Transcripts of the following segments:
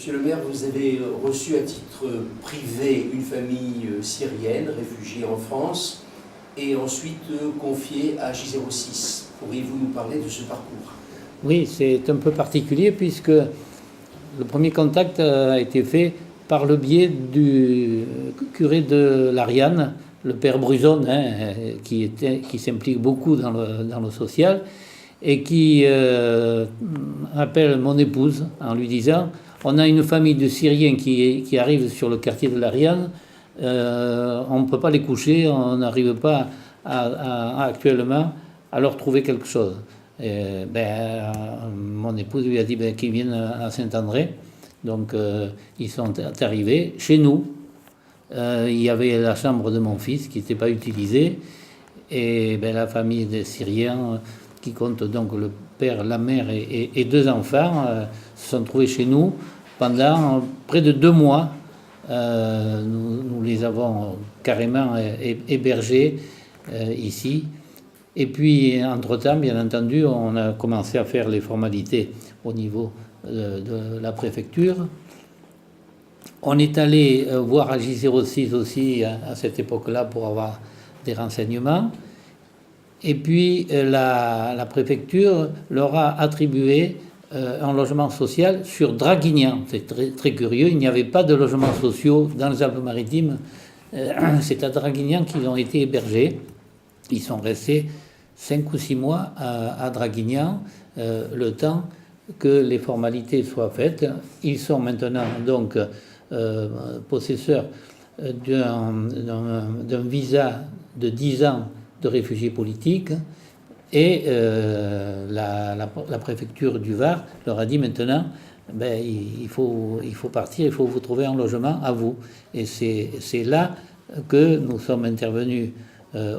Monsieur le maire, vous avez reçu à titre privé une famille syrienne réfugiée en France et ensuite confiée à J06. Pourriez-vous nous parler de ce parcours? Oui, c'est un peu particulier puisque le premier contact a été fait par le biais du curé de l'Ariane, le père Bruzon, qui s'implique beaucoup dans le social, et qui appelle mon épouse en lui disant: on a une famille de Syriens qui arrive sur le quartier de l'Ariane, on ne peut pas les coucher, on n'arrive pas actuellement à leur trouver quelque chose. Mon épouse lui a dit qu'ils viennent à Saint-André. Donc ils sont arrivés chez nous. Il y avait la chambre de mon fils qui n'était pas utilisée, et la famille des Syriens, qui compte donc le père, la mère et deux enfants, se sont trouvés chez nous pendant près de 2 mois. Nous les avons carrément hébergés ici. Et puis, entre-temps, bien entendu, on a commencé à faire les formalités au niveau de la préfecture. On est allé voir à J06 aussi à cette époque-là pour avoir des renseignements. Et puis la préfecture leur a attribué un logement social sur Draguignan. C'est très, très curieux, il n'y avait pas de logements sociaux dans les Alpes-Maritimes. C'est à Draguignan qu'ils ont été hébergés. Ils sont restés 5 ou 6 mois à Draguignan, le temps que les formalités soient faites. Ils sont maintenant donc possesseurs d'un visa de 10 ans de réfugiés politiques, et la préfecture du Var leur a dit maintenant: il faut partir, il faut vous trouver un logement à vous. Et c'est là que nous sommes intervenus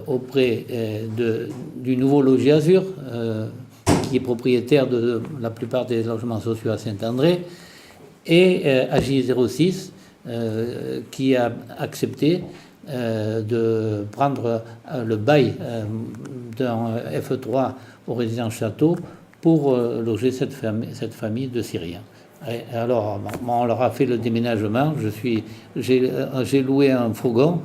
auprès du nouveau logis Azur, qui est propriétaire de la plupart des logements sociaux à Saint-André, et à J06, qui a accepté de prendre le bail d'un F3 au résident Château pour loger cette famille de Syriens. Et alors, on leur a fait le déménagement. J'ai loué un fourgon,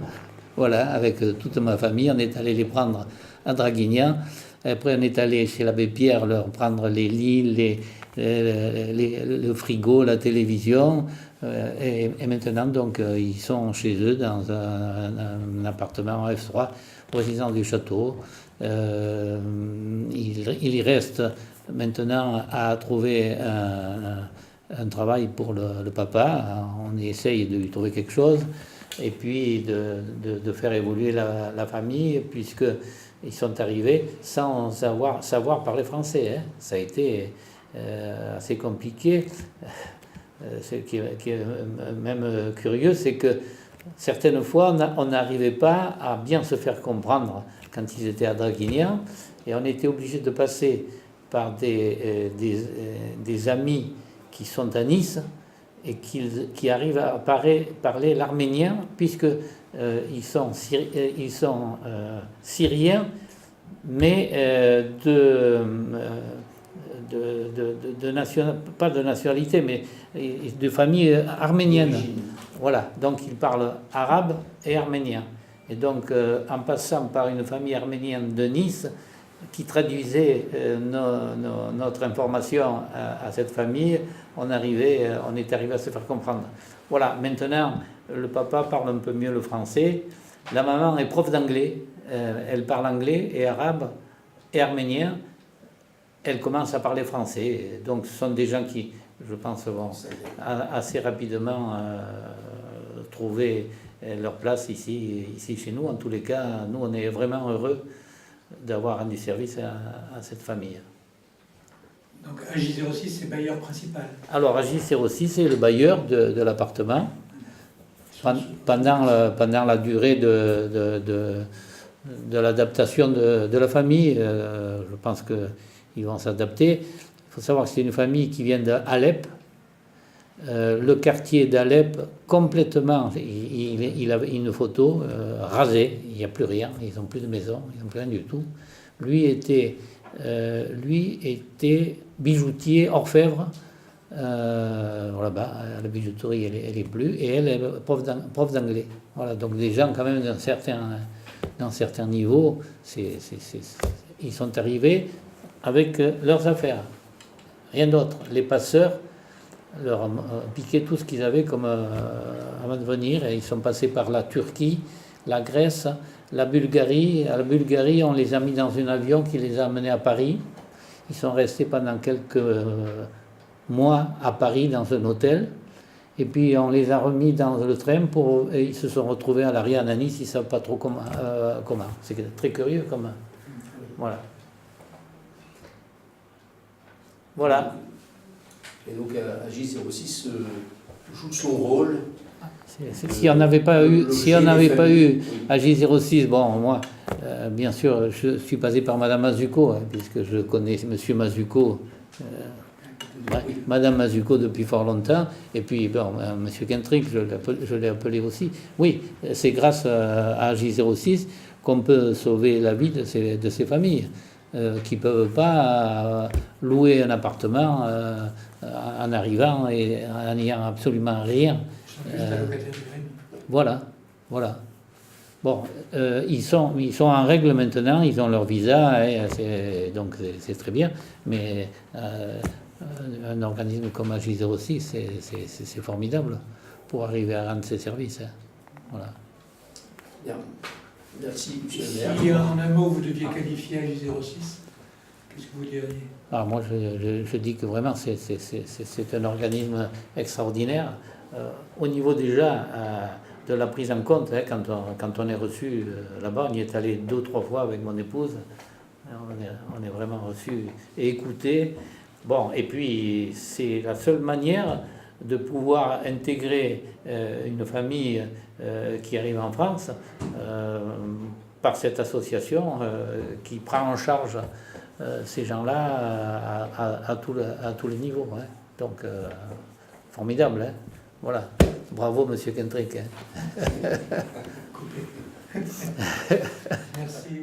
voilà, avec toute ma famille. On est allé les prendre à Draguignan. Après, on est allé chez l'abbé Pierre leur prendre les lits, le frigo, la télévision. Et maintenant, donc, ils sont chez eux dans un appartement F3, résidence du Château. Il y reste maintenant à trouver un travail pour le papa. On essaye de lui trouver quelque chose, et puis de faire évoluer la famille, puisqu'ils sont arrivés sans savoir parler français. Ça a été assez compliqué. Ce qui est même curieux, c'est que certaines fois, on n'arrivait pas à bien se faire comprendre quand ils étaient à Draguignan, et on était obligé de passer par des amis qui sont à Nice et qui arrivent à parler l'arménien, puisque ils sont syriens, mais pas de nationalité, mais de famille arménienne. Voilà, donc ils parlent arabe et arménien. Et donc, en passant par une famille arménienne de Nice, qui traduisait notre information à cette famille, on est arrivé à se faire comprendre. Voilà, maintenant, le papa parle un peu mieux le français. La maman est prof d'anglais. Elle parle anglais et arabe et arménien. Elle commence à parler français. Donc, ce sont des gens qui, je pense, vont assez rapidement trouver leur place ici chez nous. En tous les cas, nous, on est vraiment heureux d'avoir rendu service à cette famille. Donc, AJ06, c'est bailleur principal. Alors, AJ06, c'est le bailleur de l'appartement. Pendant la durée de l'adaptation de la famille, je pense qu'ils vont s'adapter. Il faut savoir que c'est une famille qui vient d'Alep. Le quartier d'Alep, complètement, il avait une photo rasée, il n'y a plus rien, ils n'ont plus de maison, ils n'ont plus rien du tout. Lui était bijoutier, orfèvre, voilà, bah, la bijouterie, elle est plus, et elle est prof d'anglais. Voilà, donc des gens quand même d'un certain niveau, ils sont arrivés avec leurs affaires, rien d'autre. Les passeurs leur ont piqué tout ce qu'ils avaient comme avant de venir, et ils sont passés par la Turquie, la Grèce, la Bulgarie. À la Bulgarie, on les a mis dans un avion qui les a amenés à Paris. Ils sont restés pendant quelques mois à Paris dans un hôtel. Et puis on les a remis dans le train et ils se sont retrouvés à l'arrière à Nice, ils ne savent pas trop comment. C'est très curieux comme. Voilà. Voilà. Et donc AJ06 joue son rôle. Si on n'avait pas eu, AJ06, bon, moi, bien sûr, je suis passé par Madame Mazuco, hein, puisque je connais Monsieur Mazuco, Madame Mazuco depuis fort longtemps, et puis bon, Monsieur Kentrick, je l'ai appelé aussi. Oui, c'est grâce à AJ06 qu'on peut sauver la vie de ces familles. Qui ne peuvent pas louer un appartement en arrivant et en n'ayant absolument rien. Voilà. Bon, ils sont en règle maintenant, ils ont leur visa, donc c'est très bien, mais un organisme comme AJ06, c'est formidable pour arriver à rendre ses services. Hein. Voilà. Bien. Merci, monsieur le maire. Si en un mot vous deviez qualifier AJ06, qu'est-ce que vous diriez? Alors moi, je dis que vraiment, c'est un organisme extraordinaire. Au niveau déjà de la prise en compte, hein, quand on est reçu là-bas, on y est allé 2 ou 3 fois avec mon épouse. On est vraiment reçu et écouté. Bon, et puis c'est la seule manière de pouvoir intégrer une famille qui arrive en France par cette association qui prend en charge ces gens-là à tous les niveaux. Hein. Donc, formidable. Hein. Voilà. Bravo, Monsieur Kentrick. Hein. Merci.